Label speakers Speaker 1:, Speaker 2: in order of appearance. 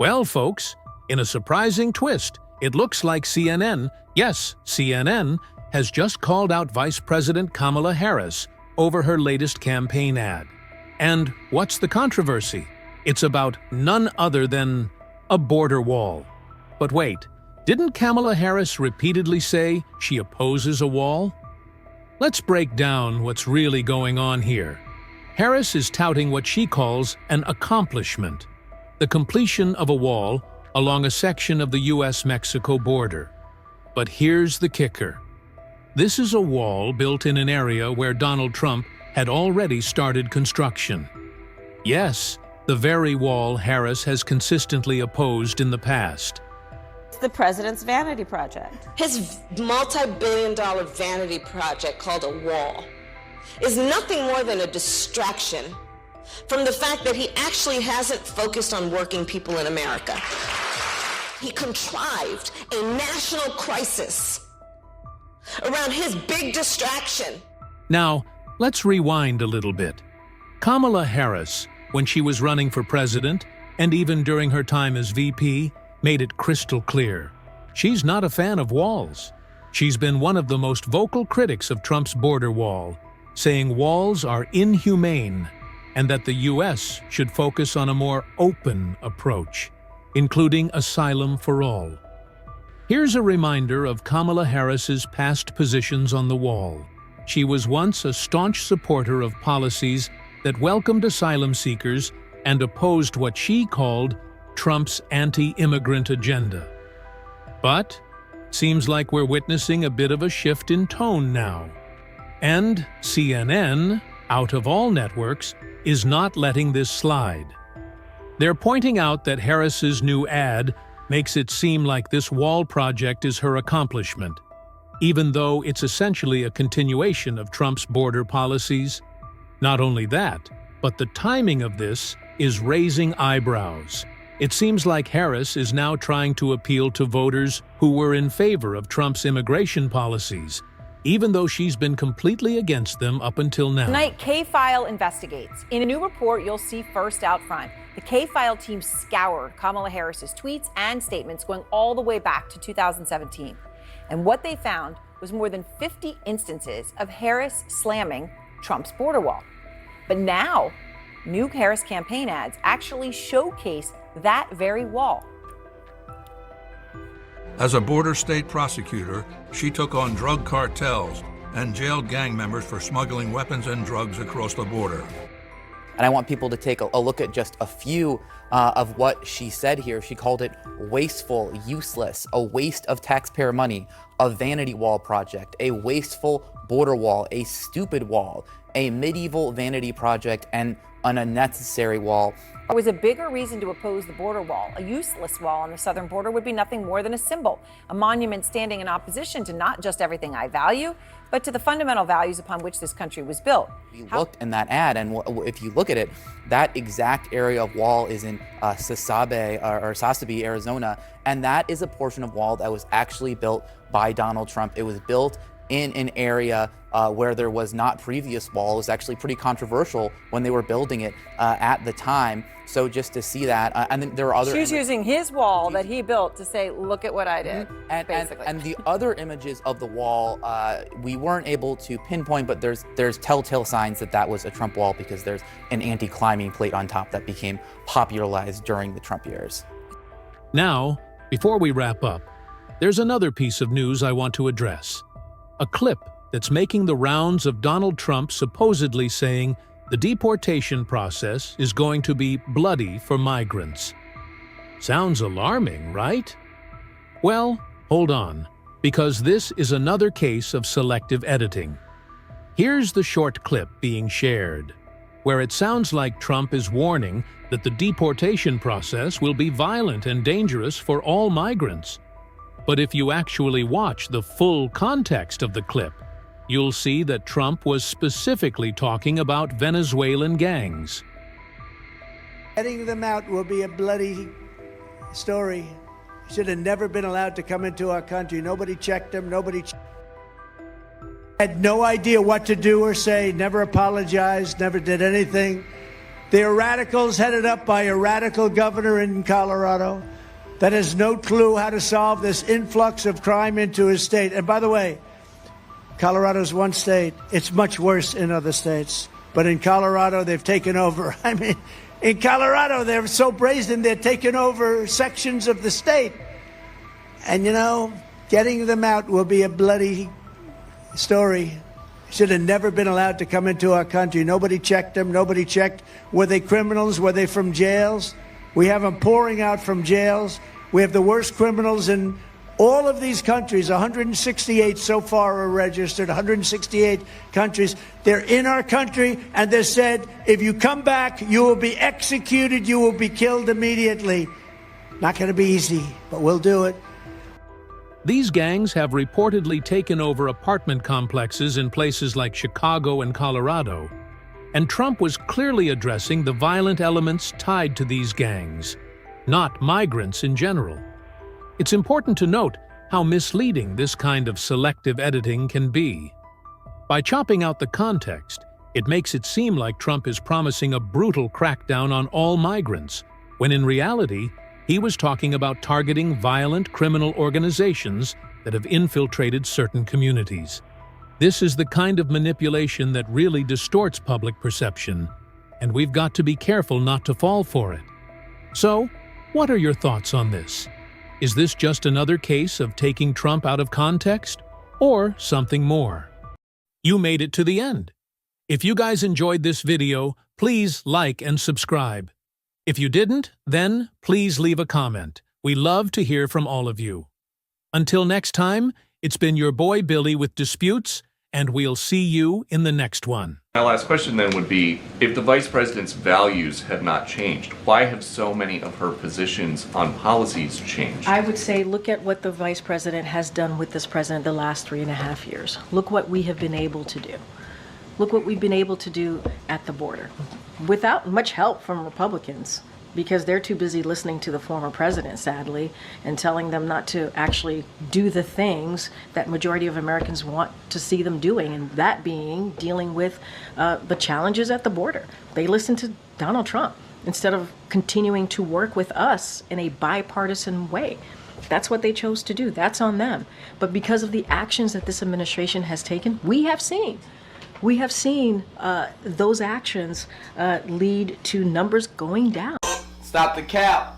Speaker 1: Well, folks, in a surprising twist, it looks like CNN, yes, CNN, has just called out Vice President Kamala Harris over her latest campaign ad. And what's the controversy? It's about none other than a border wall. But wait, didn't Kamala Harris repeatedly say she opposes a wall? Let's break down what's really going on here. Harris is touting what she calls an accomplishment, the completion of a wall along a section of the U.S.-Mexico border. But here's the kicker. This is a wall built in an area where Donald Trump had already started construction. Yes, the very wall Harris has consistently opposed in the past.
Speaker 2: It's the president's vanity project.
Speaker 3: His multi-billion-dollar vanity project called a wall is nothing more than a distraction from the fact that he actually hasn't focused on working people in America. He contrived a national crisis around his big distraction.
Speaker 1: Now, let's rewind a little bit. Kamala Harris, when she was running for president, and even during her time as VP, made it crystal clear. She's not a fan of walls. She's been one of the most vocal critics of Trump's border wall, saying walls are inhumane and that the U.S. should focus on a more open approach, including asylum for all. Here's a reminder of Kamala Harris's past positions on the wall. She was once a staunch supporter of policies that welcomed asylum seekers and opposed what she called Trump's anti-immigrant agenda. But seems like we're witnessing a bit of a shift in tone now. And CNN, out of all networks, is not letting this slide. They're pointing out that Harris's new ad makes it seem like this wall project is her accomplishment, even though it's essentially a continuation of Trump's border policies. Not only that, but the timing of this is raising eyebrows. It seems like Harris is now trying to appeal to voters who were in favor of Trump's immigration policies, even though she's been completely against them up until now.
Speaker 4: Tonight, K-File investigates. In a new report you'll see first out front, the K-File team scoured Kamala Harris's tweets and statements going all the way back to 2017. And what they found was more than 50 instances of Harris slamming Trump's border wall. But now, new Harris campaign ads actually showcase that very wall.
Speaker 5: As a border state prosecutor, she took on drug cartels and jailed gang members for smuggling weapons and drugs across the border.
Speaker 6: And I want people to take a look at just a few of what she said here. She called it wasteful, useless, a waste of taxpayer money, a vanity wall project, a wasteful border wall, a stupid wall, a medieval vanity project, and an unnecessary wall.
Speaker 4: There was a bigger reason to oppose the border wall. A useless wall on the southern border would be nothing more than a symbol, a monument standing in opposition to not just everything I value, but to the fundamental values upon which this country was built.
Speaker 6: We looked in that ad, and if you look at it, that exact area of wall is in Sasabe, Arizona, and that is a portion of wall that was actually built by Donald Trump. It was built in an area where there was not previous wall. It was actually pretty controversial when they were building it at the time. So just to see that, and then there are other.
Speaker 4: She's using his wall that he built to say, "Look at what I did." Basically.
Speaker 6: And the other images of the wall, we weren't able to pinpoint, but there's telltale signs that that was a Trump wall because there's an anti-climbing plate on top that became popularized during the Trump years.
Speaker 1: Now, before we wrap up, there's another piece of news I want to address. A clip that's making the rounds of Donald Trump supposedly saying the deportation process is going to be bloody for migrants. Sounds alarming, right? Well, hold on, because this is another case of selective editing. Here's the short clip being shared, where it sounds like Trump is warning that the deportation process will be violent and dangerous for all migrants. But if you actually watch the full context of the clip, you'll see that Trump was specifically talking about Venezuelan gangs.
Speaker 7: Getting them out will be a bloody story. Should have never been allowed to come into our country. Nobody checked them, had no idea what to do or say, never apologized, never did anything. They're radicals headed up by a radical governor in Colorado that has no clue how to solve this influx of crime into his state. And by the way, Colorado's one state. It's much worse in other states. But in Colorado, they've taken over. I mean, in Colorado, they're so brazen, they're taking over sections of the state. And, you know, getting them out will be a bloody story. Should have never been allowed to come into our country. Nobody checked them. Nobody checked. Were they criminals? Were they from jails? We have them pouring out from jails. We have the worst criminals in all of these countries. 168 so far are registered, 168 countries. They're in our country, and they said, if you come back, you will be executed, you will be killed immediately. Not going to be easy, but we'll do it.
Speaker 1: These gangs have reportedly taken over apartment complexes in places like Chicago and Colorado, and Trump was clearly addressing the violent elements tied to these gangs, not migrants in general. It's important to note how misleading this kind of selective editing can be. By chopping out the context, it makes it seem like Trump is promising a brutal crackdown on all migrants, when in reality, he was talking about targeting violent criminal organizations that have infiltrated certain communities. This is the kind of manipulation that really distorts public perception, and we've got to be careful not to fall for it. So, what are your thoughts on this? Is this just another case of taking Trump out of context, or something more? You made it to the end. If you guys enjoyed this video, please like and subscribe. If you didn't, then please leave a comment. We love to hear from all of you. Until next time, it's been your boy Billy with Disputes, and we'll see you in the next one.
Speaker 8: My last question then would be, if the Vice President's values have not changed, why have so many of her positions on policies changed?
Speaker 9: I would say look at what the Vice President has done with this president the last 3.5 years. Look what we have been able to do. Look what we've been able to do at the border without much help from Republicans, because they're too busy listening to the former president, sadly, and telling them not to actually do the things that majority of Americans want to see them doing, and that being dealing with the challenges at the border. They listen to Donald Trump instead of continuing to work with us in a bipartisan way. That's what they chose to do. That's on them. But because of the actions that this administration has taken, we have seen those actions lead to numbers going down.
Speaker 10: Stop the cap.